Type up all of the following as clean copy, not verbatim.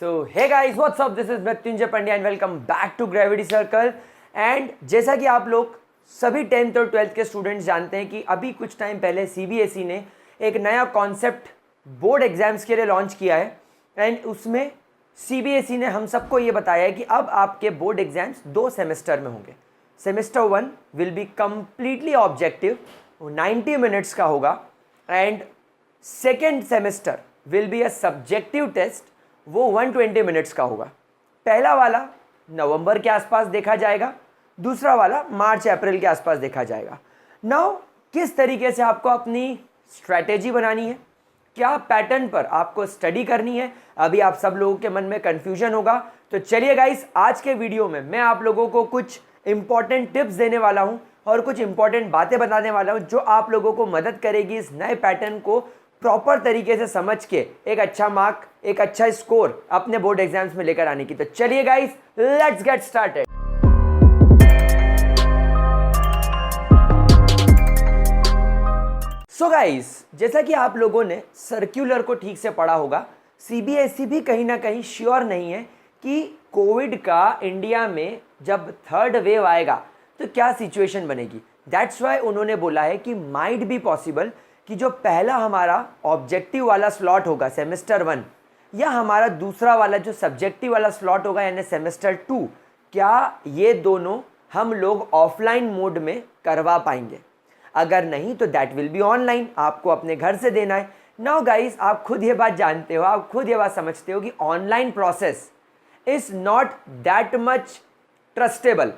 So hey guys what's up, this is Mrityunjay Pandya and welcome back to gravity circle. And जैसा कि आप लोग सभी 10th और 12th के स्टूडेंट्स जानते हैं कि अभी कुछ टाइम पहले सीबीएसई ने एक नया कॉन्सेप्ट बोर्ड एग्जाम्स के लिए लॉन्च किया है। एंड उसमें सीबीएसई ने हम सबको ये बताया है कि अब आपके बोर्ड एग्जाम्स 2 सेमेस्टर में होंगे। Semester 1 will be completely objective, 90 minutes का होगा। And second semester will be a subjective test, वो 120 मिनट्स का होगा। पहला वाला नवंबर के आसपास देखा जाएगा, दूसरा वाला मार्च अप्रैल के आसपास देखा जाएगा। नाउ किस तरीके से आपको अपनी स्ट्रैटेजी बनानी है, क्या पैटर्न पर आपको स्टडी करनी है, अभी आप सब लोगों के मन में कंफ्यूजन होगा। तो चलिए गाइस, आज के वीडियो में मैं आप लोगों को कुछ इंपॉर्टेंट टिप्स देने वाला हूं और कुछ इंपॉर्टेंट बातें बताने वाला हूं जो आप लोगों को मदद करेगी इस नए पैटर्न को प्रॉपर तरीके से समझ के एक अच्छा मार्क, एक अच्छा स्कोर अपने बोर्ड एग्जाम्स में लेकर आने की। तो चलिए guys, let's get started. So guys, जैसा कि आप लोगों ने सर्कुलर को ठीक से पढ़ा होगा, सीबीएसई भी कहीं ना कहीं श्योर नहीं है कि कोविड का इंडिया में जब थर्ड वेव आएगा तो क्या सिचुएशन बनेगी। दैट्स वाई उन्होंने बोला है कि माइट बी पॉसिबल कि जो पहला हमारा ऑब्जेक्टिव वाला स्लॉट होगा सेमेस्टर 1, या हमारा दूसरा वाला जो सब्जेक्टिव वाला स्लॉट होगा यानी सेमेस्टर 2, क्या ये दोनों हम लोग ऑफलाइन मोड में करवा पाएंगे। अगर नहीं तो दैट विल बी ऑनलाइन, आपको अपने घर से देना है। नाउ गाइस, आप खुद ये बात जानते हो, आप खुद ये बात समझते हो कि online process is not that much trustable.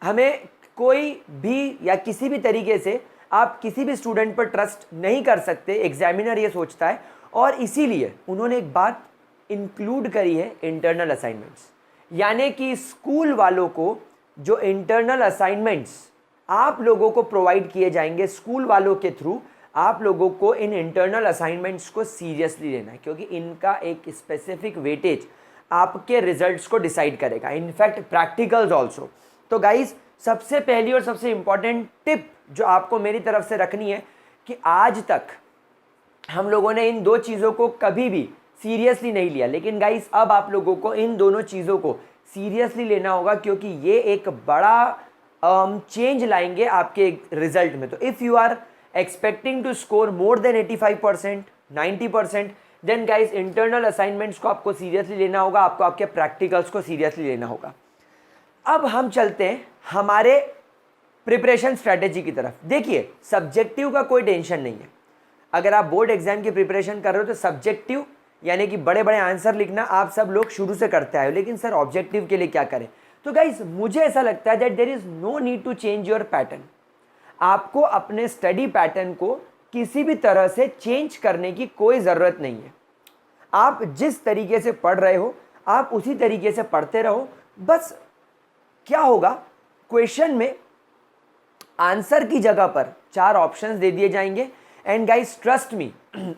हमें कोई भी या किसी भी तरीके से आप किसी भी स्टूडेंट पर ट्रस्ट नहीं कर सकते, एग्जामिनर ये सोचता है। और इसीलिए उन्होंने एक बात इंक्लूड करी है, इंटरनल असाइनमेंट्स। यानी कि स्कूल वालों को जो इंटरनल असाइनमेंट्स आप लोगों को प्रोवाइड किए जाएंगे, स्कूल वालों के थ्रू आप लोगों को इन इंटरनल असाइनमेंट्स को सीरियसली लेना है, क्योंकि इनका एक स्पेसिफिक वेटेज आपके रिजल्ट्स को डिसाइड करेगा, इनफैक्ट प्रैक्टिकल्स ऑल्सो। तो गाइज, सबसे पहली और सबसे इंपॉर्टेंट टिप जो आपको मेरी तरफ से रखनी है कि आज तक हम लोगों ने इन दो चीज़ों को कभी भी सीरियसली नहीं लिया, लेकिन गाइस अब आप लोगों को इन दोनों चीज़ों को सीरियसली लेना होगा, क्योंकि ये एक बड़ा चेंज लाएंगे आपके रिजल्ट में। तो if you are expecting to score more than 85%, 90%, then guys internal assignments को आपको सीरियसली लेना होगा, आपको आपके प्रैक्टिकल्स को सीरियसली लेना होगा। अब हम चलते हैं हमारे प्रिपरेशन स्ट्रैटेजी की तरफ। देखिए, सब्जेक्टिव का कोई टेंशन नहीं है। अगर आप बोर्ड एग्जाम की प्रिपरेशन कर रहे हो तो सब्जेक्टिव यानी कि बड़े बड़े आंसर लिखना आप सब लोग शुरू से करते आए हो, लेकिन सर ऑब्जेक्टिव के लिए क्या करें। तो गाइस, मुझे ऐसा लगता है that there is no need to change your pattern. आपको अपने स्टडी पैटर्न को किसी भी तरह से चेंज करने की कोई ज़रूरत नहीं है। आप जिस तरीके से पढ़ रहे हो आप उसी तरीके से पढ़ते रहो। बस क्या होगा, क्वेश्चन में आंसर की जगह पर 4 ऑप्शंस दे दिए जाएंगे। And guys trust me,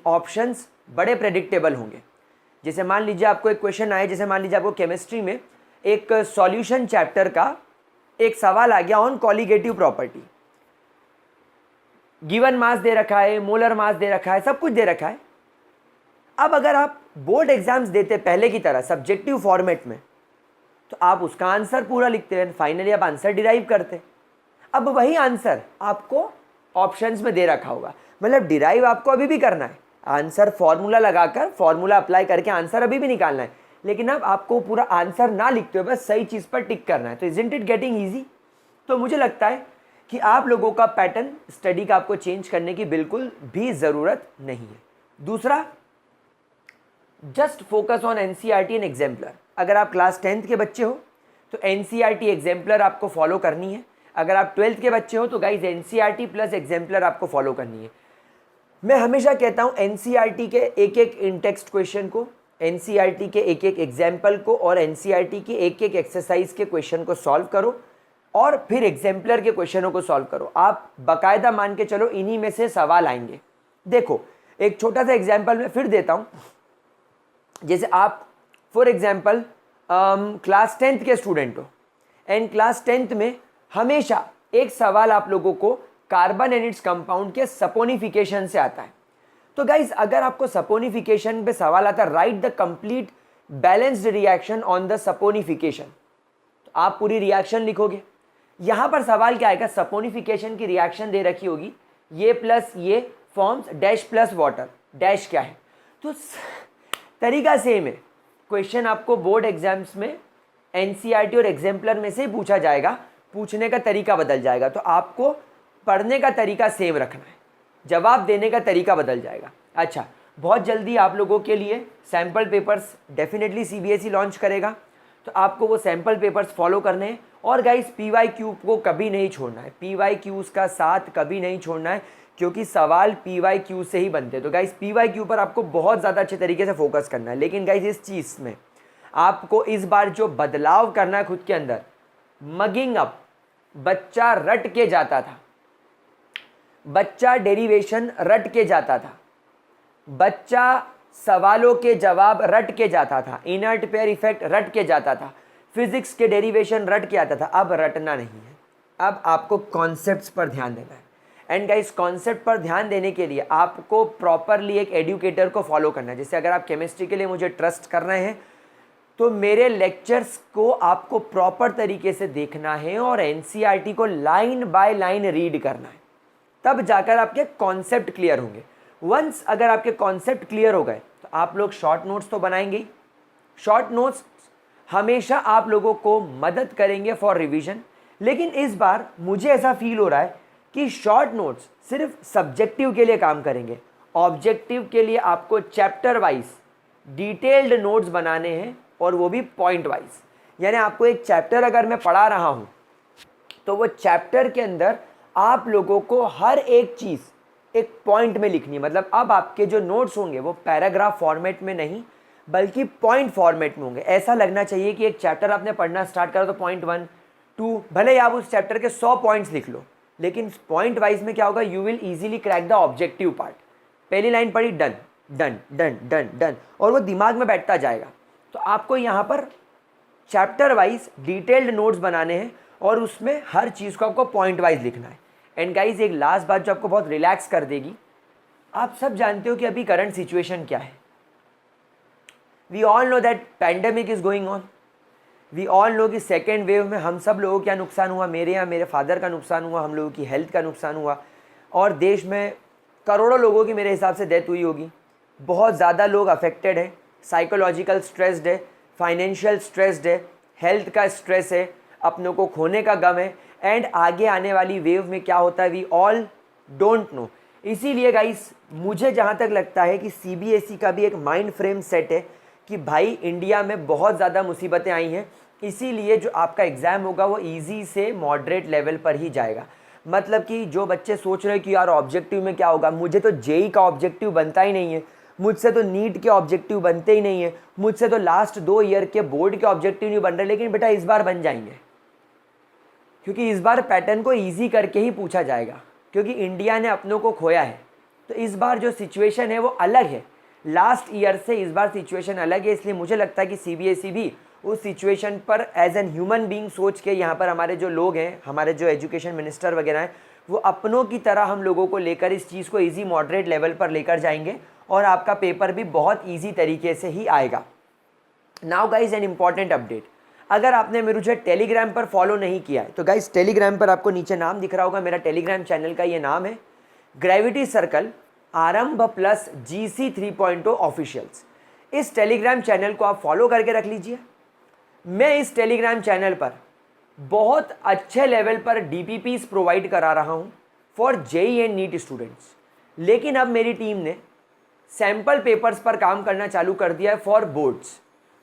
options बड़े प्रेडिक्टेबल होंगे। जैसे मान लीजिए आपको एक क्वेश्चन आया, जैसे मान लीजिए आपको केमिस्ट्री में एक सॉल्यूशन चैप्टर का एक सवाल आ गया on colligative property. Given mass दे रखा है, मोलर मास दे रखा है, सब कुछ दे रखा है। अब अगर आप बोर्ड एग्जाम्स देते पहले की तरह सब्जेक्टिव फॉर्मेट में, तो आप उसका आंसर पूरा लिखते हैं, फाइनली आप आंसर डिराइव करते। अब वही आंसर आपको ऑप्शंस में दे रखा होगा, मतलब डिराइव आपको अभी भी करना है, आंसर फॉर्मूला लगाकर फॉर्मूला अप्लाई करके आंसर अभी भी निकालना है, लेकिन अब आपको पूरा आंसर ना लिखते हुए बस सही चीज़ पर टिक करना है। तो इजंट इट गेटिंग ईजी। तो मुझे लगता है कि आप लोगों का पैटर्न स्टडी का आपको चेंज करने की बिल्कुल भी ज़रूरत नहीं है। दूसरा, just focus on NCERT and exemplar. अगर आप क्लास 10th के बच्चे हो तो एनसीईआरटी एग्जाम्पलर आपको फॉलो करनी है। अगर आप 12th के बच्चे हो तो गाइज एनसीईआरटी प्लस एग्जाम्पलर आपको फॉलो करनी है। मैं हमेशा कहता हूँ एनसीईआरटी के एक एक इन टेक्स्ट क्वेश्चन को, एनसीईआरटी के एक एक एग्जाम्पल को और एनसीईआरटी के एक एक एक्सरसाइज के क्वेश्चन को सॉल्व करो और फिर एग्जाम्पलर के क्वेश्चनों को सॉल्व करो। आप बाकायदा मान के चलो इन्हीं में से सवाल आएंगे। देखो, एक छोटा सा एग्जाम्पल मैं फिर देता हूँ। जैसे आप फॉर एग्जाम्पल क्लास 10th के स्टूडेंट हो एंड क्लास 10th में हमेशा एक सवाल आप लोगों को कार्बन एंड इट्स कंपाउंड के सपोनिफिकेशन से आता है। तो गाइज, अगर आपको सपोनिफिकेशन पे सवाल आता है, right the complete balanced reaction on the saponification. तो आप पूरी रिएक्शन लिखोगे। यहां पर सवाल क्या आएगा, सपोनिफिकेशन की रिएक्शन दे रखी होगी, ये प्लस ये forms dash plus water, dash क्या है। तो तरीका सेम है, क्वेश्चन आपको बोर्ड एग्जाम्स में एनसीईआरटी और एग्जाम्पलर में से ही पूछा जाएगा, पूछने का तरीका बदल जाएगा। तो आपको पढ़ने का तरीका सेम रखना है, जवाब देने का तरीका बदल जाएगा। अच्छा, बहुत जल्दी आप लोगों के लिए sample papers definitely CBSE launch करेगा, तो आपको वो सैम्पल पेपर्स फॉलो करने हैं। और गाइस पीवाईक्यू को कभी नहीं छोड़ना है, पीवाईक्यूज का साथ कभी नहीं छोड़ना है, क्योंकि सवाल पीवाईक्यू से ही बनते हैं। तो गाइस पीवाईक्यू पर आपको बहुत ज़्यादा अच्छे तरीके से फोकस करना है। लेकिन गाइस इस चीज़ में आपको इस बार जो बदलाव करना है खुद के अंदर, मगिंग अप, बच्चा रट के जाता था, बच्चा डेरिवेशन रट के जाता था, बच्चा सवालों के जवाब रट के जाता था, इनर्ट पेयर इफेक्ट रट के जाता था, फिजिक्स के डेरिवेशन रट के आता था। अब रटना नहीं है, अब आपको कॉन्सेप्ट्स पर ध्यान देना है। एंड गाइस कॉन्सेप्ट पर ध्यान देने के लिए आपको प्रॉपरली एक एजुकेटर को फॉलो करना है। जैसे अगर आप केमिस्ट्री के लिए मुझे ट्रस्ट कर रहे हैं तो मेरे लेक्चर्स को आपको प्रॉपर तरीके से देखना है और एनसीईआरटी को लाइन बाय लाइन रीड करना है, तब जाकर आपके कॉन्सेप्ट क्लियर होंगे। वंस अगर आपके कॉन्सेप्ट क्लियर हो गए तो आप लोग शॉर्ट नोट्स तो बनाएंगे ही। शॉर्ट नोट्स हमेशा आप लोगों को मदद करेंगे फॉर रिवीजन। लेकिन इस बार मुझे ऐसा फील हो रहा है कि शॉर्ट नोट्स सिर्फ सब्जेक्टिव के लिए काम करेंगे, ऑब्जेक्टिव के लिए आपको चैप्टर वाइज डिटेल्ड नोट्स बनाने हैं, और वो भी पॉइंट वाइज। यानी आपको एक चैप्टर अगर मैं पढ़ा रहा हूं तो वो चैप्टर के अंदर आप लोगों को हर एक चीज़ एक पॉइंट में लिखनी है। मतलब अब आपके जो नोट्स होंगे वो पैराग्राफ फॉर्मेट में नहीं बल्कि पॉइंट फॉर्मेट में होंगे। ऐसा लगना चाहिए कि एक चैप्टर आपने पढ़ना स्टार्ट करा तो पॉइंट 1, 2, भले ही आप उस चैप्टर के 100 पॉइंट्स लिख लो, लेकिन पॉइंट वाइज में क्या होगा, you will easily crack the objective part. पहली लाइन पढ़ी, done done done done done, और वो दिमाग में बैठता जाएगा। तो आपको यहाँ पर चैप्टर वाइज डिटेल्ड नोट्स बनाने हैं और उसमें हर चीज़ को आपको पॉइंट वाइज लिखना है। एंड गाइज एक लास्ट बात जो आपको बहुत रिलैक्स कर देगी, आप सब जानते हो कि अभी करंट सिचुएशन क्या है। We all know that pandemic is going on. We all know कि सेकेंड वेव में हम सब लोगों को क्या नुकसान हुआ, मेरे यहाँ मेरे फादर का नुकसान हुआ, हम लोगों की हेल्थ का नुकसान हुआ, और देश में करोड़ों लोगों की मेरे हिसाब से डेथ हुई होगी। बहुत ज़्यादा लोग अफेक्टेड हैं, साइकोलॉजिकल स्ट्रेस्ड है, फाइनेंशियल स्ट्रेस्ड है, हेल्थ का स्ट्रेस है, अपनों को खोने का गम है। एंड आगे आने वाली वेव में क्या होता है वी ऑल डोंट नो। इसीलिए गाइस मुझे जहाँ तक लगता है कि सीबीएसई का भी एक माइंड फ्रेम सेट है कि भाई इंडिया में बहुत ज़्यादा मुसीबतें आई हैं, इसीलिए जो आपका एग्ज़ाम होगा वो इजी से मॉडरेट लेवल पर ही जाएगा। मतलब कि जो बच्चे सोच रहे हैं कि यार ऑब्जेक्टिव में क्या होगा, मुझे तो जेई का ऑब्जेक्टिव बनता ही नहीं है, मुझसे तो नीट के ऑब्जेक्टिव बनते ही नहीं है, मुझसे तो लास्ट 2 ईयर के बोर्ड के ऑब्जेक्टिव नहीं बन रहे, लेकिन बेटा इस बार बन जाएंगे, क्योंकि इस बार पैटर्न को ईजी करके ही पूछा जाएगा, क्योंकि इंडिया ने अपनों को खोया है। तो इस बार जो सिचुएशन है वो अलग है, लास्ट ईयर से इस बार सिचुएशन अलग है। इसलिए मुझे लगता है कि सीबीएसई भी उस सिचुएशन पर एज एन ह्यूमन बीइंग सोच के, यहाँ पर हमारे जो लोग हैं, हमारे जो एजुकेशन मिनिस्टर वगैरह हैं, वो अपनों की तरह हम लोगों को लेकर इस चीज़ को ईजी मॉडरेट लेवल पर लेकर जाएंगे और आपका पेपर भी बहुत ईजी तरीके से ही आएगा। Now guys an important update, अगर आपने मुझे टेलीग्राम पर फॉलो नहीं किया है तो गाइज टेलीग्राम पर आपको नीचे नाम दिख रहा होगा, मेरा टेलीग्राम चैनल का ये नाम है, ग्रेविटी सर्कल आरंभ प्लस GC 3.0 ऑफिशियल्स। इस टेलीग्राम चैनल को आप फॉलो करके रख लीजिए। मैं इस टेलीग्राम चैनल पर बहुत अच्छे लेवल पर DPPs प्रोवाइड करा रहा हूँ for JEE and NEET students. लेकिन अब मेरी टीम ने सैम्पल पेपर्स पर काम करना चालू कर दिया है फॉर बोर्ड्स।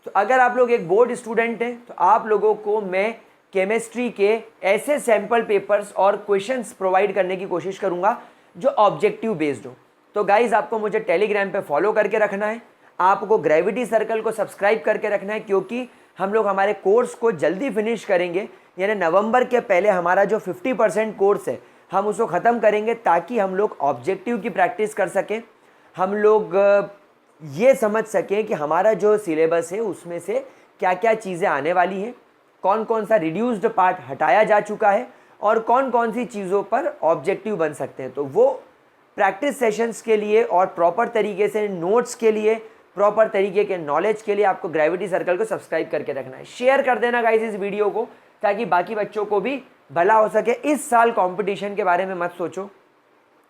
तो अगर आप लोग एक बोर्ड स्टूडेंट हैं तो आप लोगों को मैं केमिस्ट्री के ऐसे सैम्पल पेपर्स और क्वेश्चंस प्रोवाइड करने की कोशिश करूंगा जो ऑब्जेक्टिव बेस्ड हो। तो गाइज आपको मुझे टेलीग्राम पे फॉलो करके रखना है, आपको ग्रेविटी सर्कल को सब्सक्राइब करके रखना है, क्योंकि हम लोग हमारे कोर्स को जल्दी फिनिश करेंगे। यानी नवंबर के पहले हमारा जो 50% कोर्स है हम उसको ख़त्म करेंगे, ताकि हम लोग ऑब्जेक्टिव की प्रैक्टिस कर सकें, हम लोग ये समझ सकें कि हमारा जो सिलेबस है उसमें से क्या क्या चीज़ें आने वाली हैं, कौन कौन सा रिड्यूस्ड पार्ट हटाया जा चुका है और कौन कौन सी चीज़ों पर ऑब्जेक्टिव बन सकते हैं। तो वो प्रैक्टिस सेशंस के लिए और प्रॉपर तरीके से नोट्स के लिए प्रॉपर तरीके के नॉलेज के लिए आपको ग्रेविटी सर्कल को सब्सक्राइब करके रखना है। शेयर कर देना गाइस इस वीडियो को, ताकि बाकी बच्चों को भी भला हो सके। इस साल कंपटीशन के बारे में मत सोचो,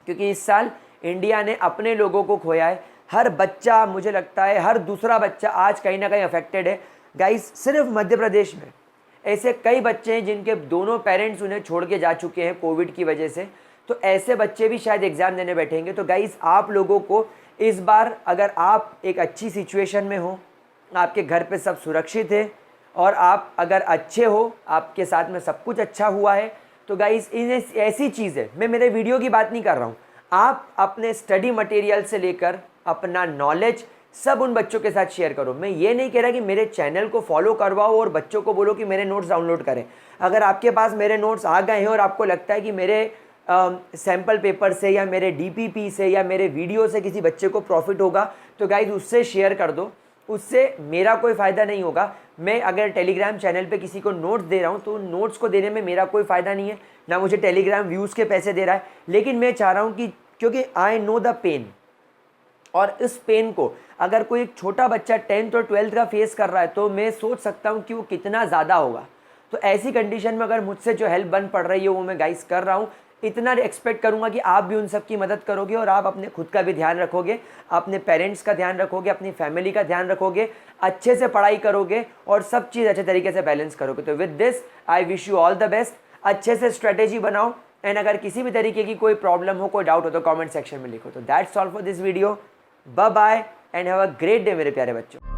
क्योंकि इस साल इंडिया ने अपने लोगों को खोया है। हर बच्चा, मुझे लगता है हर दूसरा बच्चा आज कहीं ना कहीं अफेक्टेड है गाइस। सिर्फ मध्य प्रदेश में ऐसे कई बच्चे हैं जिनके दोनों पेरेंट्स उन्हें छोड़ के जा चुके हैं कोविड की वजह से, तो ऐसे बच्चे भी शायद एग्ज़ाम देने बैठेंगे। तो गाइस आप लोगों को इस बार, अगर आप एक अच्छी सिचुएशन में हो, आपके घर पे सब सुरक्षित है और आप अगर अच्छे हो, आपके साथ में सब कुछ अच्छा हुआ है, तो गाइस इन ऐसी चीज़ें, मैं मेरे वीडियो की बात नहीं कर रहा हूँ, आप अपने स्टडी मटेरियल से लेकर अपना नॉलेज सब उन बच्चों के साथ शेयर करो। मैं ये नहीं कह रहा कि मेरे चैनल को फॉलो करवाओ और बच्चों को बोलो कि मेरे नोट्स डाउनलोड करें। अगर आपके पास मेरे नोट्स आ गए हैं और आपको लगता है कि मेरे सैम्पल पेपर से या मेरे डीपीपी से या मेरे वीडियो से किसी बच्चे को प्रॉफिट होगा, तो गाइज उससे शेयर कर दो। उससे मेरा कोई फ़ायदा नहीं होगा। मैं अगर टेलीग्राम चैनल पे किसी को नोट्स दे रहा हूँ तो नोट्स को देने में मेरा कोई फ़ायदा नहीं है, ना मुझे टेलीग्राम व्यूज़ के पैसे दे रहा है। लेकिन मैं चाह रहा हूँ कि, क्योंकि आई नो द पेन, और इस पेन को अगर कोई एक छोटा बच्चा 10th और 12th का फेस कर रहा है, तो मैं सोच सकता हूँ कि वो कितना ज़्यादा होगा। तो ऐसी कंडीशन में अगर मुझसे जो हेल्प बन पड़ रही है वो मैं गाइस कर रहा हूँ। इतना एक्सपेक्ट करूँगा कि आप भी उन सब की मदद करोगे और आप अपने खुद का भी ध्यान रखोगे, अपने पेरेंट्स का ध्यान रखोगे, अपनी फैमिली का ध्यान रखोगे, अच्छे से पढ़ाई करोगे और सब चीज़ अच्छे तरीके से बैलेंस करोगे। तो with this I wish you all the best. अच्छे से स्ट्रेटेजी बनाओ, एंड अगर किसी भी तरीके की कोई प्रॉब्लम हो, कोई डाउट हो, तो कॉमेंट सेक्शन में लिखो। तो that's all for this video. Bye bye and have a great day मेरे प्यारे बच्चों।